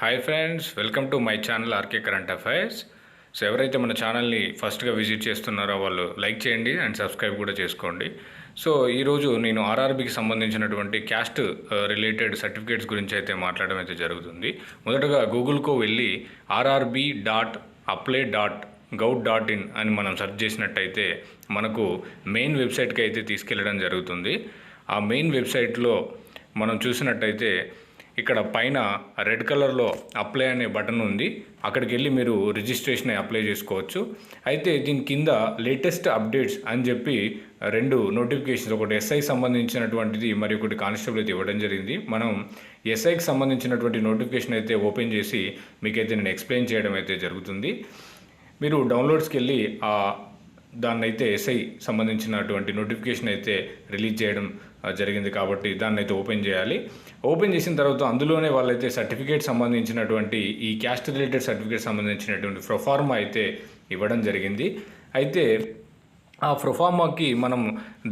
Hi friends, welcome to my channel RK current affairs. So ఎవరైతే మన ఛానల్ని ఫస్ట్గా విజిట్ చేస్తున్నారో వాళ్ళు లైక్ చేయండి అండ్ సబ్స్క్రైబ్ కూడా చేసుకోండి. సో ఈరోజు నేను ఆర్ఆర్బీకి సంబంధించినటువంటి క్యాస్ట్ రిలేటెడ్ సర్టిఫికేట్స్ గురించి అయితే మాట్లాడడం అయితే జరుగుతుంది. మొదటగా గూగుల్కు వెళ్ళి rrb.apply.gov.in అని మనం సెర్చ్ చేసినట్టయితే మనకు మెయిన్ వెబ్సైట్కి అయితే తీసుకెళ్ళడం జరుగుతుంది. ఆ మెయిన్ వెబ్సైట్లో మనం చూసినట్టయితే ఇక్కడ పైన రెడ్ కలర్లో అప్లై అనే బటన్ ఉంది. అక్కడికి వెళ్ళి మీరు రిజిస్ట్రేషన్ అప్లై చేసుకోవచ్చు. అయితే దీని కింద లేటెస్ట్ అప్డేట్స్ అని చెప్పి రెండు నోటిఫికేషన్స్, ఒకటి ఎస్ఐకి సంబంధించినటువంటిది మరి ఒకటి కానిస్టేబుల్ అయితే ఇవ్వడం జరిగింది. మనం ఎస్ఐకి సంబంధించినటువంటి నోటిఫికేషన్ అయితే ఓపెన్ చేసి మీకైతే నేను ఎక్స్ప్లెయిన్ చేయడం అయితే జరుగుతుంది. మీరు డౌన్లోడ్స్కి వెళ్ళి దాన్ని అయితే ఎస్ఐ సంబంధించినటువంటి నోటిఫికేషన్ అయితే రిలీజ్ చేయడం జరిగింది కాబట్టి దాన్ని అయితే ఓపెన్ చేయాలి. ఓపెన్ చేసిన తర్వాత అందులోనే వాళ్ళైతే సర్టిఫికేట్ సంబంధించినటువంటి ఈ క్యాస్ట్ రిలేటెడ్ సర్టిఫికేట్ సంబంధించినటువంటి ప్రొఫార్మా అయితే ఇవ్వడం జరిగింది. అయితే ఆ ప్రొఫార్మాకి మనం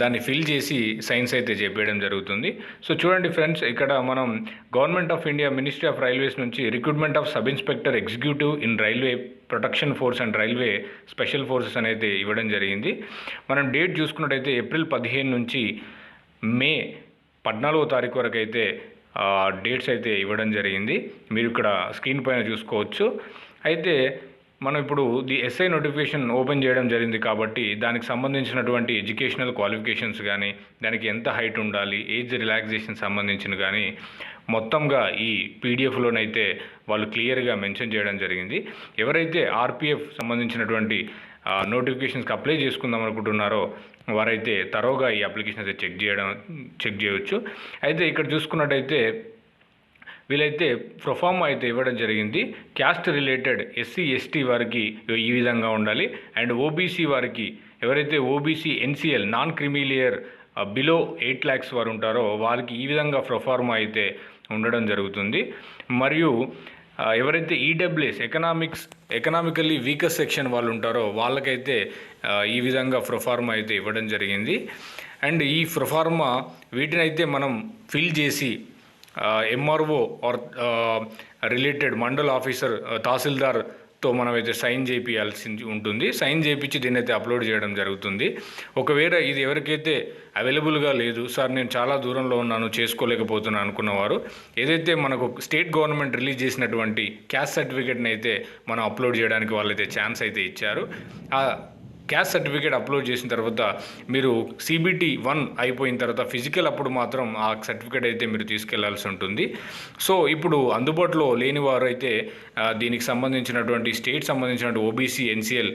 దాన్ని ఫిల్ చేసి సైన్స్ అయితే చేపేయడం జరుగుతుంది. సో చూడండి ఫ్రెండ్స్, ఇక్కడ మనం government of India ministry of railways నుంచి recruitment of sub inspector executive in railway protection force and railway special forces అనేది ఇవ్వడం జరిగింది. మనం డేట్ చూసుకున్నట్టయితే ఏప్రిల్ 15 నుంచి మే 14వ తారీఖు వరకు అయితే డేట్స్ అయితే ఇవ్వడం జరిగింది. మీరు ఇక్కడ స్క్రీన్ పైన చూసుకోవచ్చు. అయితే మనం ఇప్పుడు ది ఎస్ఐ నోటిఫికేషన్ ఓపెన్ చేయడం జరిగింది కాబట్టి దానికి సంబంధించినటువంటి ఎడ్యుకేషనల్ క్వాలిఫికేషన్స్ కానీ, దానికి ఎంత హైట్ ఉండాలి, ఏజ్ రిలాక్సేషన్ సంబంధించిన కానీ మొత్తంగా ఈ పీడిఎఫ్లోనైతే వాళ్ళు క్లియర్గా మెన్షన్ చేయడం జరిగింది. ఎవరైతే ఆర్పిఎఫ్ సంబంధించినటువంటి నోటిఫికేషన్స్కి అప్లై చేసుకుందాం అనుకుంటున్నారో వారైతే తరోగా ఈ అప్లికేషన్ అయితే చెక్ చేయవచ్చు. అయితే ఇక్కడ చూసుకున్నట్టయితే వీళ్ళైతే ప్రొఫార్మా అయితే ఇవ్వడం జరిగింది. క్యాస్ట్ రిలేటెడ్ ఎస్సీ ఎస్టీ వారికి ఈ విధంగా ఉండాలి. అండ్ ఓబీసీ వారికి, ఎవరైతే OBC NCL non creamy layer below 8 lakhs వారు ఉంటారో వారికి ఈ విధంగా ప్రొఫార్మా అయితే ఉండడం జరుగుతుంది. మరియు ఎవరైతే ఈడబ్ల్యూఎస్ ఎకనామికల్లీ వీకర్ సెక్షన్ వాళ్ళు ఉంటారో వాళ్ళకైతే ఈ విధంగా ప్రొఫార్మా అయితే ఇవ్వడం జరిగింది. అండ్ ఈ ప్రొఫార్మా వీటినైతే మనం ఫిల్ చేసి MRO or related mandal officer తహసీల్దార్తో మనమైతే సైన్ చేయించాల్సి ఉంటుంది. సైన్ చేయించి దీన్ని అయితే అప్లోడ్ చేయడం జరుగుతుంది. ఒకవేళ ఇది ఎవరికైతే అవైలబుల్గా లేదు, సార్ నేను చాలా దూరంలో ఉన్నాను చేసుకోలేకపోతున్నాను అనుకున్నవారు ఏదైతే మనకు స్టేట్ గవర్నమెంట్ రిలీజ్ చేసినటువంటి క్యాస్ట్ సర్టిఫికేట్ని అయితే మనం అప్లోడ్ చేయడానికి వాళ్ళైతే ఛాన్స్ అయితే ఇచ్చారు. ఆ క్యాస్ట్ సర్టిఫికేట్ అప్లోడ్ చేసిన తర్వాత మీరు CBT 1 అయిపోయిన తర్వాత ఫిజికల్ అప్పుడు మాత్రం ఆ సర్టిఫికేట్ అయితే మీరు తీసుకెళ్లాల్సి ఉంటుంది. సో ఇప్పుడు అందుబాటులో లేని వారు అయితే దీనికి సంబంధించినటువంటి స్టేట్ సంబంధించినటువంటి ఓబీసీ ఎన్సీఎల్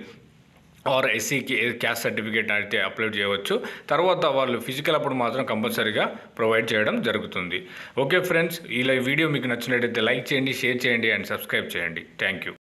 ఆర్ ఎస్సీకి క్యాస్ట్ సర్టిఫికేట్ అయితే అప్లోడ్ చేయవచ్చు. తర్వాత వాళ్ళు ఫిజికల్ అప్పుడు మాత్రం కంపల్సరీగా ప్రొవైడ్ చేయడం జరుగుతుంది. ఓకే ఫ్రెండ్స్, ఇలా వీడియో మీకు నచ్చినట్టయితే లైక్ చేయండి, షేర్ చేయండి అండ్ సబ్స్క్రైబ్ చేయండి. Thank you.